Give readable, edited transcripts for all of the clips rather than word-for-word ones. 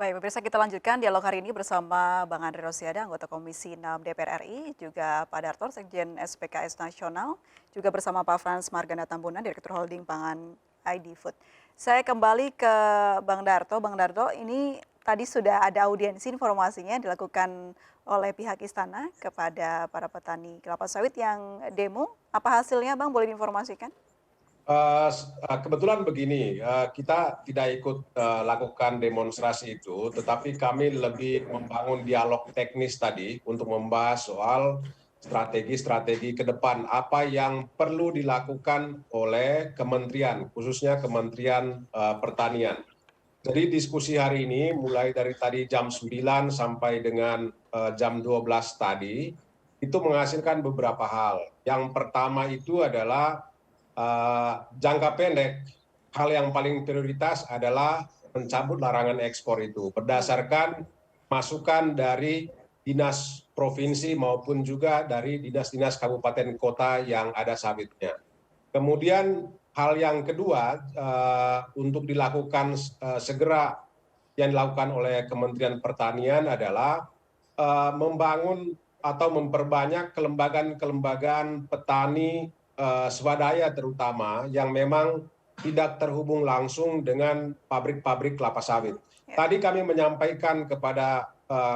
Baik, pemirsa kita lanjutkan dialog hari ini bersama Bang Andre Rosiada, anggota Komisi 6 DPR RI, juga Pak Darto, Sekjen SPKS Nasional, juga bersama Pak Frans Margana Tambunan, Direktur Holding Pangan ID Food. Saya kembali ke Bang Darto. Bang Darto, ini tadi sudah ada audiensi informasinya dilakukan oleh pihak istana kepada para petani kelapa sawit yang demo. Apa hasilnya, Bang? Boleh diinformasikan? Kebetulan begini, kita tidak ikut lakukan demonstrasi itu, tetapi kami lebih membangun dialog teknis tadi untuk membahas soal strategi-strategi ke depan, apa yang perlu dilakukan oleh kementerian, khususnya Kementerian Pertanian. Jadi diskusi hari ini mulai dari tadi jam 9 sampai dengan jam 12 tadi, itu menghasilkan beberapa hal. Yang pertama itu adalah jangka pendek, hal yang paling prioritas adalah mencabut larangan ekspor itu berdasarkan masukan dari dinas provinsi maupun juga dari dinas-dinas kabupaten kota yang ada sawitnya. Kemudian hal yang kedua untuk dilakukan segera yang dilakukan oleh Kementerian Pertanian adalah membangun atau memperbanyak kelembagaan-kelembagaan petani swadaya terutama yang memang tidak terhubung langsung dengan pabrik-pabrik kelapa sawit. Tadi kami menyampaikan kepada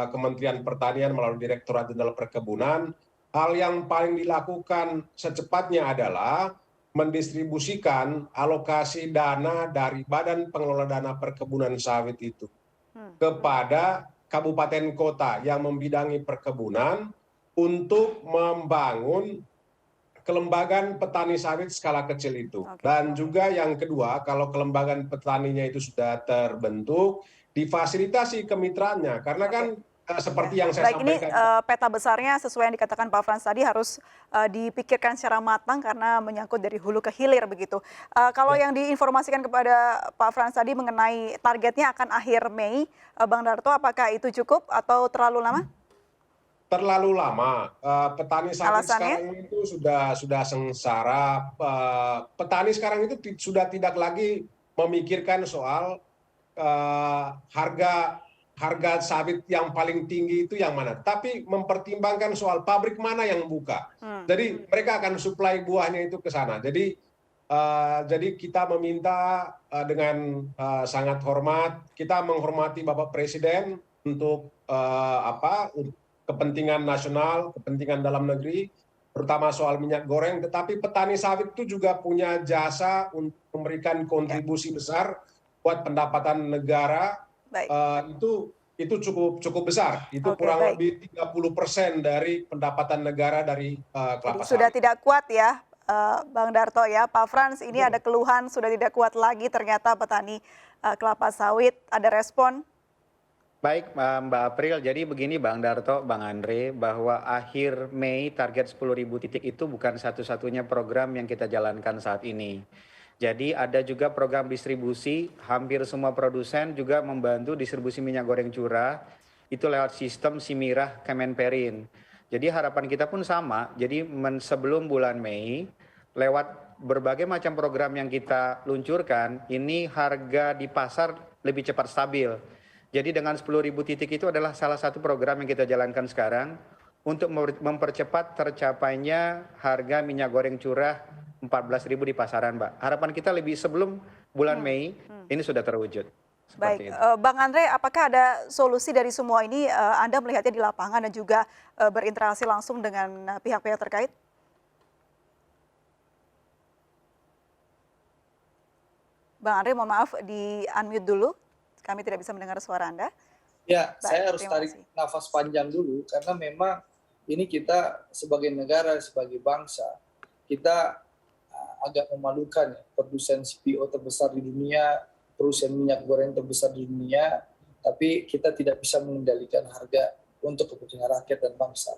Kementerian Pertanian melalui Direktorat Jenderal Perkebunan, hal yang paling dilakukan secepatnya adalah mendistribusikan alokasi dana dari Badan Pengelola Dana Perkebunan Sawit itu kepada kabupaten kota yang membidangi perkebunan untuk membangun kelembagaan petani sawit skala kecil itu. Dan juga yang kedua, kalau kelembagaan petaninya itu sudah terbentuk, difasilitasi kemitraannya. Karena kan seperti yang saya Baik, ini sampaikan. peta besarnya sesuai yang dikatakan Pak Frans tadi harus dipikirkan secara matang karena menyangkut dari hulu ke hilir begitu. Kalau yang diinformasikan kepada Pak Frans tadi mengenai targetnya akan akhir Mei, Bang Darto, apakah itu cukup atau terlalu lama? Terlalu lama. Petani sawit Alasannya? sekarang itu sudah sengsara. Petani sekarang itu sudah tidak lagi memikirkan soal harga sawit yang paling tinggi itu yang mana, tapi mempertimbangkan soal pabrik mana yang buka. Jadi mereka akan suplai buahnya itu ke sana. Jadi kita meminta dengan sangat hormat, kita menghormati Bapak Presiden untuk kepentingan nasional, kepentingan dalam negeri, terutama soal minyak goreng, tetapi petani sawit itu juga punya jasa untuk memberikan kontribusi besar buat pendapatan negara. Baik. Itu cukup besar. Itu Oke, kurang baik. lebih 30% dari pendapatan negara dari Jadi kelapa sudah sawit. tidak kuat ya, Bang Darto ya. Pak Frans, ini ada keluhan sudah tidak kuat lagi ternyata petani kelapa sawit. Ada respon? Baik, Mbak April. Jadi begini Bang Darto, Bang Andre, bahwa akhir Mei target 10.000 titik itu bukan satu-satunya program yang kita jalankan saat ini. Jadi ada juga program distribusi, hampir semua produsen juga membantu distribusi minyak goreng curah, itu lewat sistem Simirah Kemenperin. Jadi harapan kita pun sama, jadi sebelum bulan Mei, lewat berbagai macam program yang kita luncurkan, ini harga di pasar lebih cepat stabil. Jadi dengan 10.000 titik itu adalah salah satu program yang kita jalankan sekarang untuk mempercepat tercapainya harga minyak goreng curah 14.000 di pasaran, Mbak. Harapan kita lebih sebelum bulan Mei ini sudah terwujud. Baik, Seperti itu. Bang Andre, apakah ada solusi dari semua ini? Anda melihatnya di lapangan dan juga berinteraksi langsung dengan pihak-pihak terkait? Bang Andre, mohon maaf di unmute dulu. Kami tidak bisa mendengar suara Anda. Ya, Baik, saya harus terima tarik kasih. nafas panjang dulu karena memang ini kita sebagai negara, sebagai bangsa, kita agak memalukan ya, produsen CPO terbesar di dunia, produsen minyak goreng terbesar di dunia, tapi kita tidak bisa mengendalikan harga untuk kepentingan rakyat dan bangsa.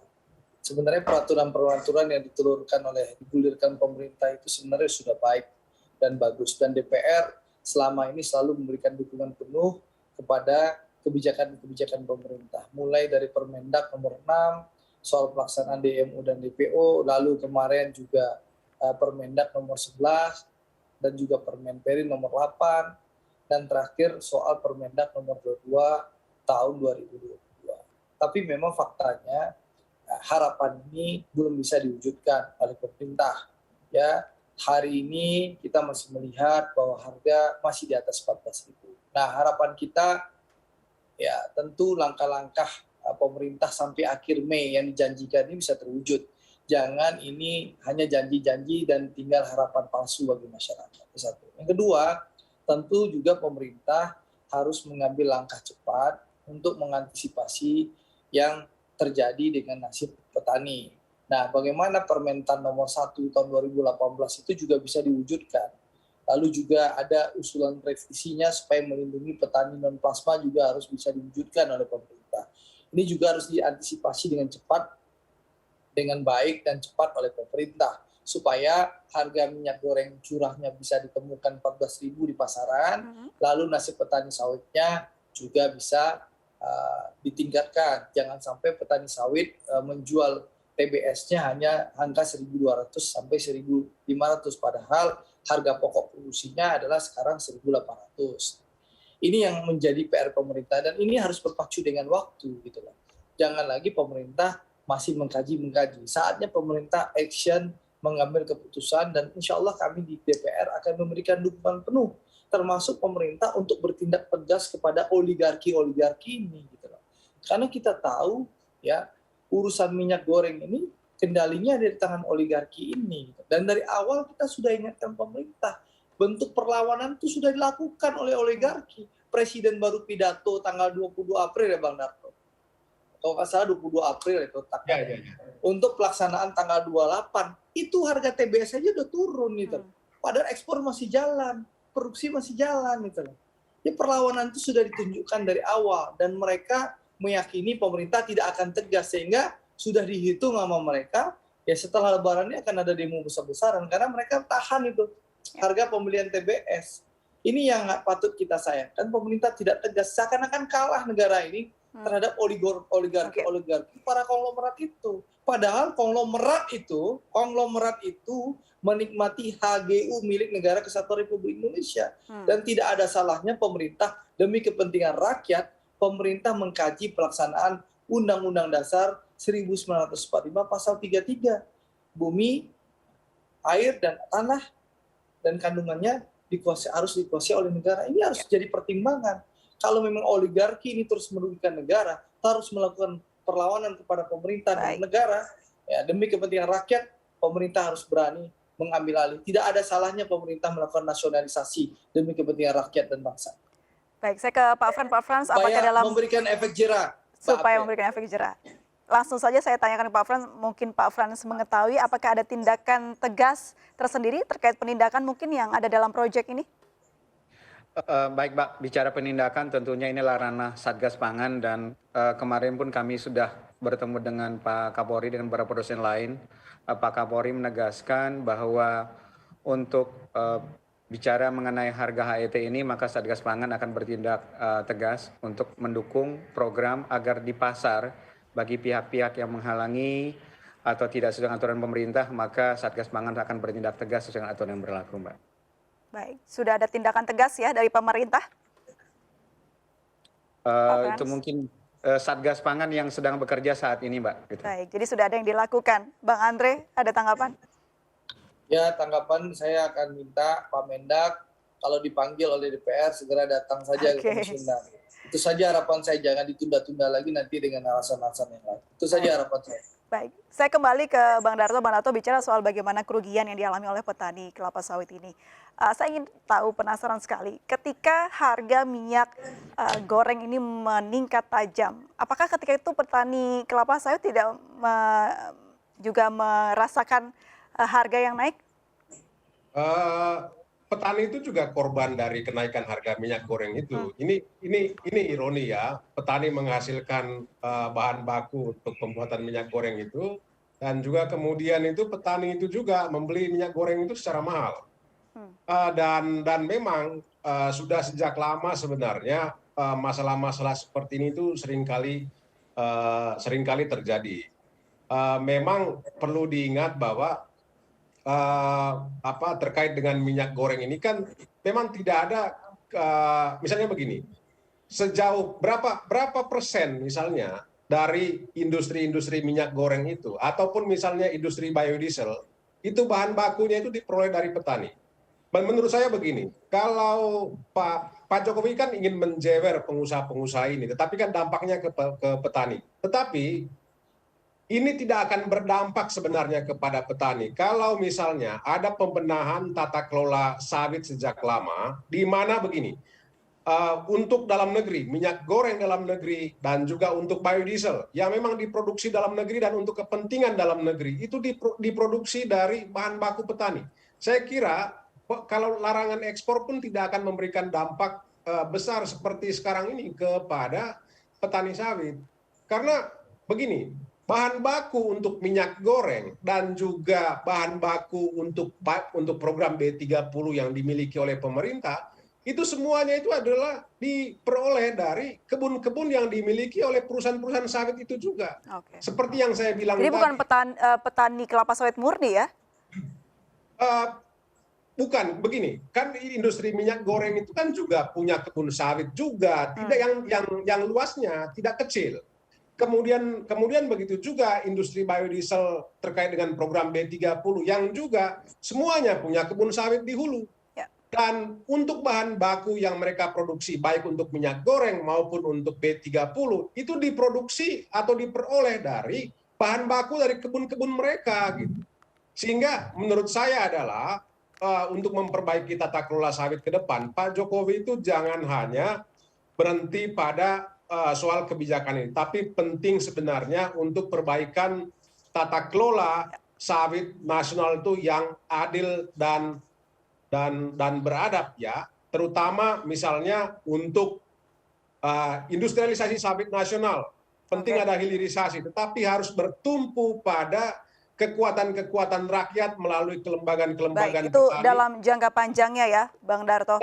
Sebenarnya peraturan-peraturan yang digulirkan pemerintah itu sebenarnya sudah baik dan bagus, dan DPR selama ini selalu memberikan dukungan penuh kepada kebijakan-kebijakan pemerintah, mulai dari Permendak nomor 6 soal pelaksanaan DMO dan DPO, lalu kemarin juga Permendak nomor 11 dan juga Permenperin nomor 8, dan terakhir soal Permendak nomor 22 tahun 2022. Tapi memang faktanya harapan ini belum bisa diwujudkan oleh pemerintah. Ya, hari ini kita masih melihat bahwa harga masih di atas 14.000. Nah, harapan kita ya tentu langkah-langkah pemerintah sampai akhir Mei yang dijanjikan ini bisa terwujud. Jangan ini hanya janji-janji dan tinggal harapan palsu bagi masyarakat. Itu satu. Yang kedua, tentu juga pemerintah harus mengambil langkah cepat untuk mengantisipasi yang terjadi dengan nasib petani. Nah, bagaimana Permentan nomor 1 tahun 2018 itu juga bisa diwujudkan. Lalu juga ada usulan revisinya supaya melindungi petani non-plasma juga harus bisa diwujudkan oleh pemerintah. Ini juga harus diantisipasi dengan cepat, dengan baik dan cepat oleh pemerintah, supaya harga minyak goreng curahnya bisa ditemukan 14.000 di pasaran, lalu nasib petani sawitnya juga bisa ditingkatkan. Jangan sampai petani sawit menjual TBS-nya hanya angka 1.200 sampai 1.500, padahal harga pokok produksinya adalah sekarang 1.800. Ini yang menjadi PR pemerintah dan ini harus berpacu dengan waktu gitu loh. Jangan lagi pemerintah masih mengkaji. Saatnya pemerintah action, mengambil keputusan, dan insya Allah kami di DPR akan memberikan dukungan penuh, termasuk pemerintah untuk bertindak tegas kepada oligarki ini gitu loh. Karena kita tahu ya, urusan minyak goreng ini kendalinya ada di tangan oligarki ini. Dan dari awal kita sudah ingatkan pemerintah, bentuk perlawanan itu sudah dilakukan oleh oligarki. Presiden baru pidato tanggal 22 April ya Bang Darto. Kalau nggak salah 22 April itu tanggal. Untuk pelaksanaan tanggal 28, itu harga TBS aja udah turun gitu. Padahal ekspor masih jalan, produksi masih jalan gitu. Ya perlawanan itu sudah ditunjukkan dari awal dan mereka meyakini pemerintah tidak akan tegas, sehingga sudah dihitung sama mereka ya setelah lebaran ini akan ada demo besar-besaran karena mereka tahan itu harga pembelian TBS. Ini yang patut kita sayangkan, pemerintah tidak tegas, seakan-akan kalah negara ini terhadap oligarki para konglomerat itu. Padahal konglomerat itu menikmati HGU milik Negara Kesatuan Republik Indonesia. Dan tidak ada salahnya pemerintah demi kepentingan rakyat, pemerintah mengkaji pelaksanaan Undang-Undang Dasar 1945 pasal 33. Bumi, air, dan tanah dan kandungannya harus dikuasai oleh negara. Ini harus jadi pertimbangan. Kalau memang oligarki ini terus merugikan negara, harus melakukan perlawanan kepada pemerintah dan negara. Ya, demi kepentingan rakyat, pemerintah harus berani mengambil alih. Tidak ada salahnya pemerintah melakukan nasionalisasi demi kepentingan rakyat dan bangsa. Baik, saya ke Pak Frans. Apakah dalam memberikan efek jerah? Supaya memberikan efek jerah. Langsung saja saya tanyakan ke Pak Frans, mungkin Pak Frans mengetahui apakah ada tindakan tegas tersendiri terkait penindakan mungkin yang ada dalam proyek ini? Baik, Mbak, bicara penindakan tentunya ini ranah Satgas Pangan dan kemarin pun kami sudah bertemu dengan Pak Kapolri dan beberapa dosen lain. Pak Kapolri menegaskan bahwa untuk bicara mengenai harga HET ini maka Satgas Pangan akan bertindak tegas untuk mendukung program agar di pasar bagi pihak-pihak yang menghalangi atau tidak sesuai dengan aturan pemerintah maka Satgas Pangan akan bertindak tegas sesuai dengan aturan yang berlaku, Mbak. Baik, sudah ada tindakan tegas ya dari pemerintah? Itu mungkin Satgas Pangan yang sedang bekerja saat ini, Mbak. Gitu. Baik, jadi sudah ada yang dilakukan. Bang Andre, ada tanggapan? Ya, tanggapan saya akan minta Pak Mendak kalau dipanggil oleh DPR segera datang saja ke Komisi 6. Itu saja harapan saya, jangan ditunda-tunda lagi nanti dengan alasan-alasan yang lain. Itu saja harapan saya. Baik, saya kembali ke Bang Darto. Bang Darto bicara soal bagaimana kerugian yang dialami oleh petani kelapa sawit ini. Saya ingin tahu, penasaran sekali, ketika harga minyak goreng ini meningkat tajam, apakah ketika itu petani kelapa sawit tidak juga merasakan harga yang naik? Petani itu juga korban dari kenaikan harga minyak goreng itu. Ini ironi ya, petani menghasilkan bahan baku untuk pembuatan minyak goreng itu, dan juga kemudian itu petani itu juga membeli minyak goreng itu secara mahal. Dan memang sudah sejak lama sebenarnya masalah-masalah seperti ini itu seringkali terjadi. Memang perlu diingat bahwa terkait dengan minyak goreng ini kan memang tidak ada misalnya begini, sejauh berapa persen misalnya dari industri-industri minyak goreng itu, ataupun misalnya industri biodiesel, itu bahan bakunya itu diperoleh dari petani. Dan menurut saya begini, kalau Pak Jokowi kan ingin menjewer pengusaha-pengusaha ini, tetapi kan dampaknya ke petani. Tetapi ini tidak akan berdampak sebenarnya kepada petani. Kalau misalnya ada pembenahan tata kelola sawit sejak lama, di mana begini, untuk dalam negeri, minyak goreng dalam negeri, dan juga untuk biodiesel yang memang diproduksi dalam negeri dan untuk kepentingan dalam negeri, itu diproduksi dari bahan baku petani. Saya kira kalau larangan ekspor pun tidak akan memberikan dampak besar seperti sekarang ini kepada petani sawit. Karena begini, bahan baku untuk minyak goreng dan juga bahan baku untuk program B30 yang dimiliki oleh pemerintah, itu semuanya itu adalah diperoleh dari kebun-kebun yang dimiliki oleh perusahaan-perusahaan sawit itu juga. Oke. Seperti yang saya bilang Jadi tadi. bukan petani kelapa sawit murni ya? Bukan, begini, kan industri minyak goreng itu kan juga punya kebun sawit juga, tidak yang luasnya tidak kecil. Kemudian begitu juga industri biodiesel terkait dengan program B30 yang juga semuanya punya kebun sawit di hulu. Ya. Dan untuk bahan baku yang mereka produksi baik untuk minyak goreng maupun untuk B30 itu diproduksi atau diperoleh dari bahan baku dari kebun-kebun mereka gitu. Sehingga menurut saya adalah untuk memperbaiki tata kelola sawit ke depan, Pak Jokowi itu jangan hanya berhenti pada soal kebijakan ini, tapi penting sebenarnya untuk perbaikan tata kelola sawit nasional itu yang adil dan beradab ya, terutama misalnya untuk industrialisasi sawit nasional. Penting ada hilirisasi, tetapi harus bertumpu pada kekuatan-kekuatan rakyat melalui kelembagaan-kelembagaan Baik, itu petani. dalam jangka panjangnya ya, Bang Darto.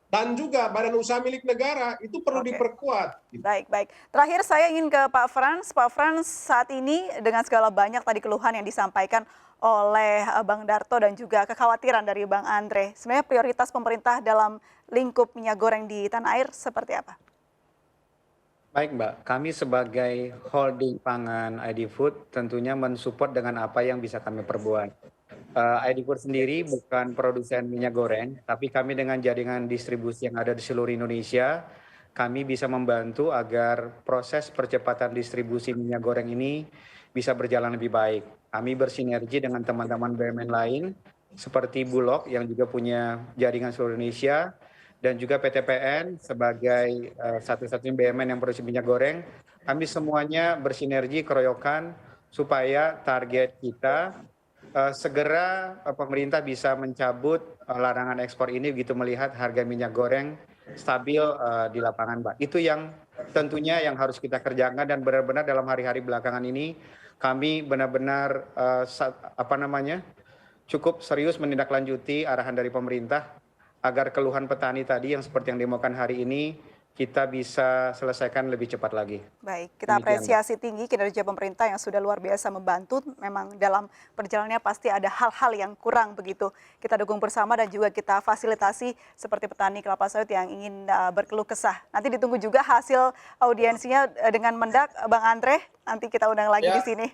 Dan juga badan usaha milik negara itu perlu diperkuat. Baik, baik. Terakhir saya ingin ke Pak Frans. Pak Frans, saat ini dengan segala banyak tadi keluhan yang disampaikan oleh Bang Darto dan juga kekhawatiran dari Bang Andre, sebenarnya prioritas pemerintah dalam lingkup minyak goreng di tanah air seperti apa? Baik Mbak, kami sebagai holding pangan ID Food tentunya mensupport dengan apa yang bisa kami perbuat. ID Food sendiri bukan produsen minyak goreng, tapi kami dengan jaringan distribusi yang ada di seluruh Indonesia, kami bisa membantu agar proses percepatan distribusi minyak goreng ini bisa berjalan lebih baik. Kami bersinergi dengan teman-teman BUMN lain, seperti Bulog yang juga punya jaringan seluruh Indonesia, dan juga PTPN sebagai satu-satunya BUMN yang produksi minyak goreng. Kami semuanya bersinergi, keroyokan, supaya target kita segera pemerintah bisa mencabut larangan ekspor ini begitu melihat harga minyak goreng stabil di lapangan, Mbak. Itu yang tentunya yang harus kita kerjakan, dan benar-benar dalam hari-hari belakangan ini kami benar-benar cukup serius menindaklanjuti arahan dari pemerintah agar keluhan petani tadi yang seperti yang dimaukan hari ini kita bisa selesaikan lebih cepat lagi. Baik, kita apresiasi tinggi kinerja pemerintah yang sudah luar biasa membantu. Memang dalam perjalanannya pasti ada hal-hal yang kurang begitu. Kita dukung bersama dan juga kita fasilitasi seperti petani kelapa sawit yang ingin berkeluh kesah. Nanti ditunggu juga hasil audiensinya dengan Mendak, Bang Andre. Nanti kita undang lagi di sini.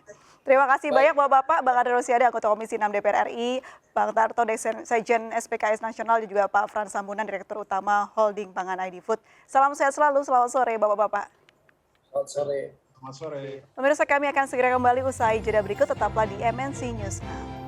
Terima kasih banyak Bapak-Bapak, Bang Andre Rosiade, anggota Komisi 6 DPR RI, Bang Darto, Sekjen SPKS Nasional, dan juga Pak Frans Tambunan, Direktur Utama Holding Pangan ID Food. Salam sehat selalu, selamat sore Bapak-Bapak. Selamat sore. Selamat sore. Pemirsa, kami akan segera kembali usai jeda berikut, tetaplah di MNC News Now.